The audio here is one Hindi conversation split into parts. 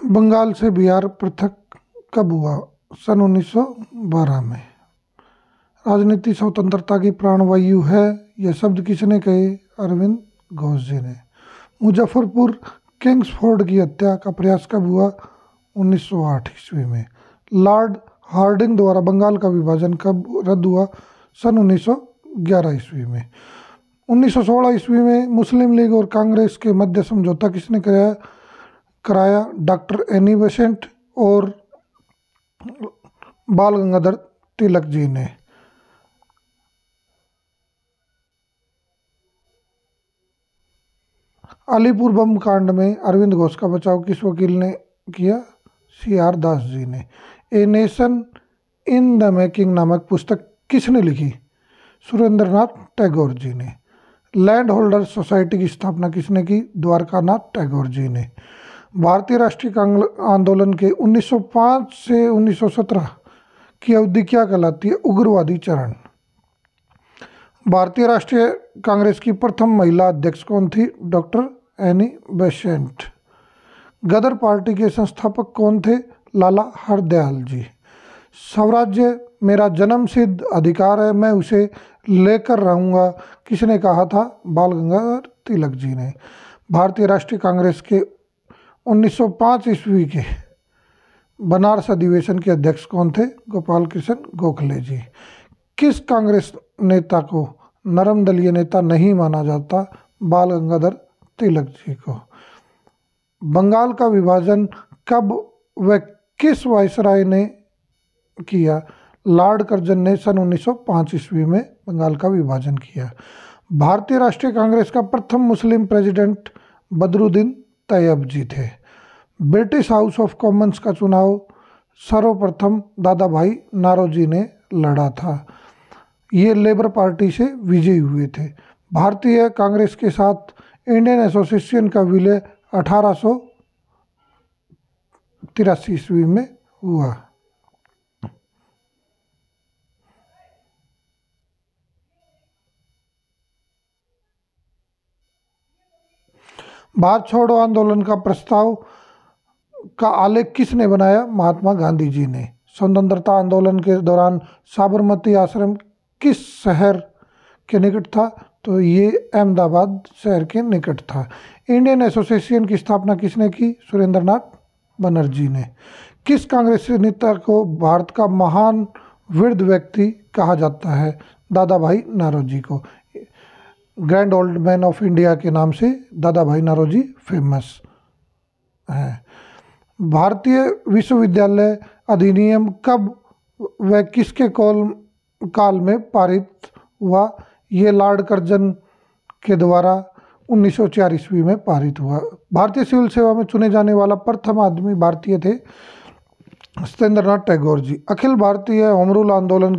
बंगाल से बिहार पृथक कब हुआ? सन 1912 में। राजनीति स्वतंत्रता की प्राणवायु है, यह शब्द किसने कहे? अरविंद घोष जी ने। मुजफ्फरपुर किंग्सफोर्ड की हत्या का प्रयास कब हुआ? 1908 ईस्वी में। लॉर्ड हार्डिंग द्वारा बंगाल का विभाजन कब रद्द हुआ? सन 1911 ईस्वी में। 1916 ईस्वी में मुस्लिम लीग और कांग्रेस के मध्य समझौता किसने कराया? डॉक्टर एनी बेसेंट और बाल गंगाधर तिलक जी ने। अलीपुर बम कांड में अरविंद घोष का बचाव किस वकील ने किया? CR दास जी ने। A nation in the making नामक पुस्तक किसने लिखी? सुरेंद्रनाथ टैगोर जी ने। लैंड होल्डर सोसाइटी की स्थापना किसने की? द्वारकानाथ टैगोर जी ने। भारतीय राष्ट्रीय आंदोलन के 1905 से 1917 की अवधि क्या कहलाती है? उग्रवादी चरण। भारतीय राष्ट्रीय कांग्रेस की प्रथम महिला अध्यक्ष कौन थी? Doctor Annie Besant. Ghadar party के संस्थापक कौन थे? लाला हरदयाल जी। स्वराज्य मेरा जन्मसिद्ध अधिकार है, मैं उसे लेकर रहूंगा, किसने कहा था? बाल गंगाधर तिलक जी ने। भारतीय राष्ट्रीय कांग्रेस के 1905 ईस्वी के बनारस अधिवेशन के अध्यक्ष कौन थे? गोपाल कृष्ण गोखले जी। किस कांग्रेस नेता को नरम दलीय नेता नहीं माना जाता? बाल गंगाधर तिलक जी को। बंगाल का विभाजन कब व किस वायसराय ने किया? लॉर्ड कर्जन ने सन 1905 ईस्वी में बंगाल का विभाजन किया। भारतीय राष्ट्रीय कांग्रेस का प्रथम मुस्लिम प्रेसिडेंट बदरुद्दीन तैयब जी थे। ब्रिटिश हाउस ऑफ कॉमन्स का चुनाव सर्वप्रथम दादा भाई नारोजी ने लड़ा था। ये लेबर पार्टी से विजयी हुए थे। भारतीय कांग्रेस के साथ इंडियन एसोसिएशन का विलय 1883 ईस्वी में हुआ। भारत छोड़ो आंदोलन का प्रस्ताव का आलेख किसने बनाया? महात्मा गांधी जी ने। स्वतंत्रता आंदोलन के दौरान साबरमती आश्रम किस शहर के निकट था? तो ये अहमदाबाद शहर के निकट था। इंडियन एसोसिएशन की स्थापना किसने की? सुरेंद्रनाथ बनर्जी ने। किस कांग्रेसी नेता को भारत का महान वृद्ध व्यक्ति कहा जाता है? दादा भाई नारोजी को। Grand old man of India के नाम से दादा भाई नारोजी फेमस है। भारतीय विश्वविद्यालय अधिनियम कब व किसके काल में पारित हुआ? ये लॉर्ड कर्जन के द्वारा 1904 ईस्वी में पारित हुआ। भारतीय सिविल सेवा में चुने जाने वाला प्रथम आदमी भारतीय थे सत्येंद्रनाथ टैगोर जी। अखिल भारतीय होम रूल आंदोलन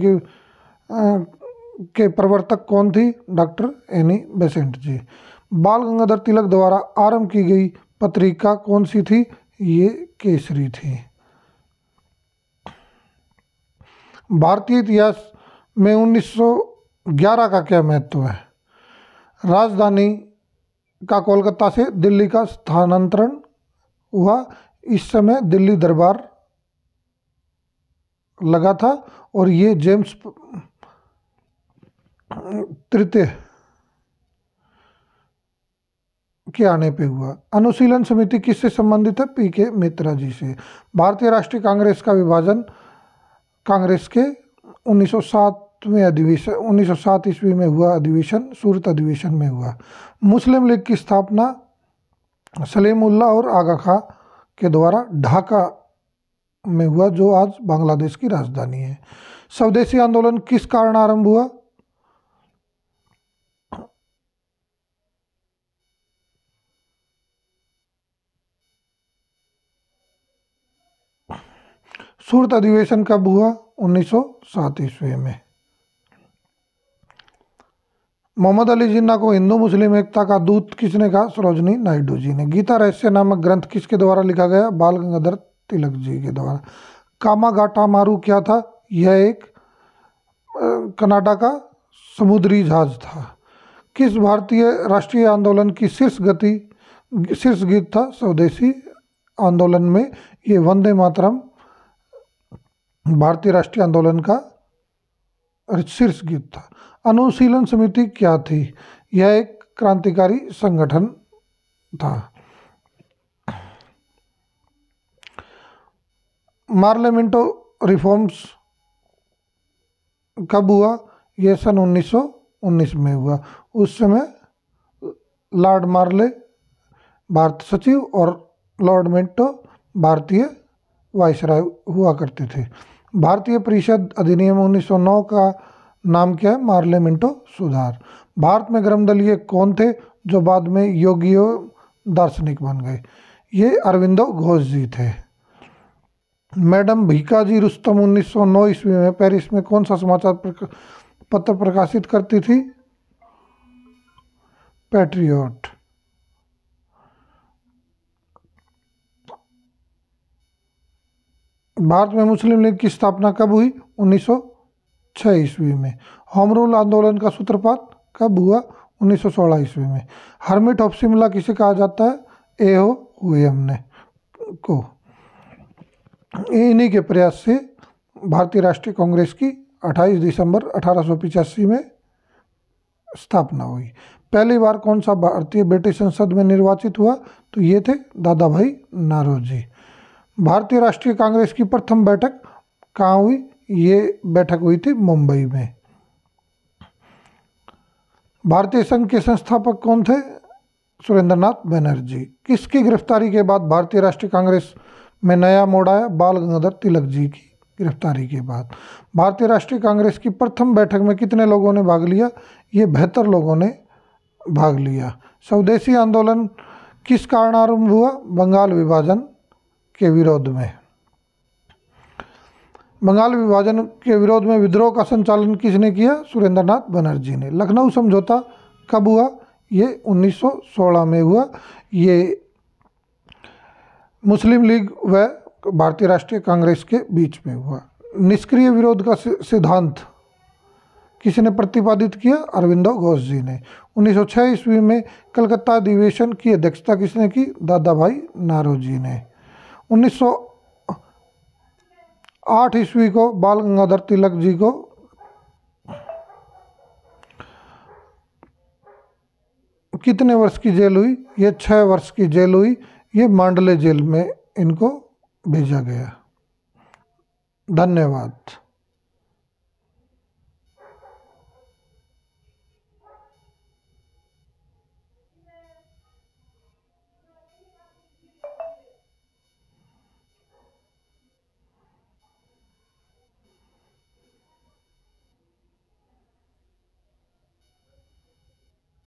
के प्रवर्तक कौन थी? डॉक्टर एनी बेसेंट जी। बाल गंगाधर तिलक द्वारा आरंभ की गई पत्रिका कौन सी थी? ये केसरी थी। भारतीय इतिहास में 1911 का क्या महत्व है? राजधानी का कोलकाता से दिल्ली का स्थानांतरण हुआ। इस समय दिल्ली दरबार लगा था और ये जेम्स तृतीय के आने पे हुआ। अनुशीलन समिति किससे संबंधित है? PK मित्रा जी से। भारतीय राष्ट्रीय कांग्रेस का विभाजन कांग्रेस के 1907 ईस्वी में हुआ अधिवेशन, सूरत अधिवेशन में हुआ। मुस्लिम लीग की स्थापना सलीमुल्लाह और आगा खां के द्वारा ढाका में हुआ, जो आज बांग्लादेश की राजधानी है। स्वदेशी आंदोलन किस कारण आरंभ हुआ? सूरत अधिवेशन कब हुआ? 1907 ईस्वी में। मोहम्मद अली जिन्ना को हिंदू मुस्लिम एकता का दूत किसने कहा? सरोजनी नायडू जी ने। गीता रहस्य नामक ग्रंथ किसके द्वारा लिखा गया? बाल गंगाधर तिलक जी के द्वारा। कामागाटा मारू क्या था? यह एक कनाडा का समुद्री जहाज था। किस भारतीय राष्ट्रीय आंदोलन की शीर्ष गीत था? स्वदेशी आंदोलन में ये वंदे मातरम भारतीय राष्ट्रीय आंदोलन का शीर्ष गीत था। अनुशीलन समिति क्या थी? यह एक क्रांतिकारी संगठन था। पार्लियामेंटो रिफॉर्म्स कब हुआ? यह सन 1919 में हुआ। उस समय लॉर्ड मार्ले भारत सचिव और लॉर्ड मिंटो भारतीय वायसराय हुआ करते थे। भारतीय परिषद अधिनियम 1909 का नाम क्या है? पार्लियामेंटो सुधार। भारत में गर्मदलीय कौन थे जो बाद में योगियों दार्शनिक बन गए? ये अरविंदो घोष जी थे। मैडम भीकाजी रुस्तम 1909 ईस्वी में पेरिस में कौन सा समाचार पत्र प्रकाशित करती थी? पैट्रियट। भारत में मुस्लिम लीग की स्थापना कब हुई? 1906 ईस्वी में। होम रूल आंदोलन का सूत्रपात कब हुआ? 1916 ईस्वी में। हर्मिट ऑफ शिमला किसे कहा जाता है? ए.ओ. हुएम ने को। इन्हीं के प्रयास से भारतीय राष्ट्रीय कांग्रेस की 28 दिसंबर 1885 में स्थापना हुई। पहली बार कौन सा भारतीय ब्रिटिश संसद में निर्वाचित हुआ? तो ये थे दादा भाई नारोजी। भारतीय राष्ट्रीय कांग्रेस की प्रथम बैठक कहाँ हुई? ये बैठक हुई थी मुंबई में। भारतीय संघ के संस्थापक कौन थे? सुरेंद्रनाथ बनर्जी। किसकी गिरफ्तारी के बाद भारतीय राष्ट्रीय कांग्रेस में नया मोड़ आया? बाल गंगाधर तिलक जी की गिरफ्तारी के बाद। भारतीय राष्ट्रीय कांग्रेस की प्रथम बैठक में कितने लोगों ने भाग लिया? ये 72 लोगों ने भाग लिया। स्वदेशी आंदोलन किस कारण आरंभ हुआ? बंगाल विभाजन के विरोध में। बंगाल विभाजन के विरोध में विद्रोह का संचालन किसने किया? सुरेंद्रनाथ बनर्जी ने। लखनऊ समझौता कब हुआ? ये 1916 में हुआ। ये मुस्लिम लीग व भारतीय राष्ट्रीय कांग्रेस के बीच में हुआ। निष्क्रिय विरोध का सिद्धांत किसने प्रतिपादित किया? अरविंदो घोष जी ने। 1906 ईस्वी में कलकत्ता अधिवेशन की अध्यक्षता किसने की? दादा भाई नारोजी ने। 1908 ईस्वी को बाल गंगाधर तिलक जी को कितने वर्ष की जेल हुई? ये 6 वर्ष की जेल हुई। ये मांडले जेल में इनको भेजा गया। धन्यवाद।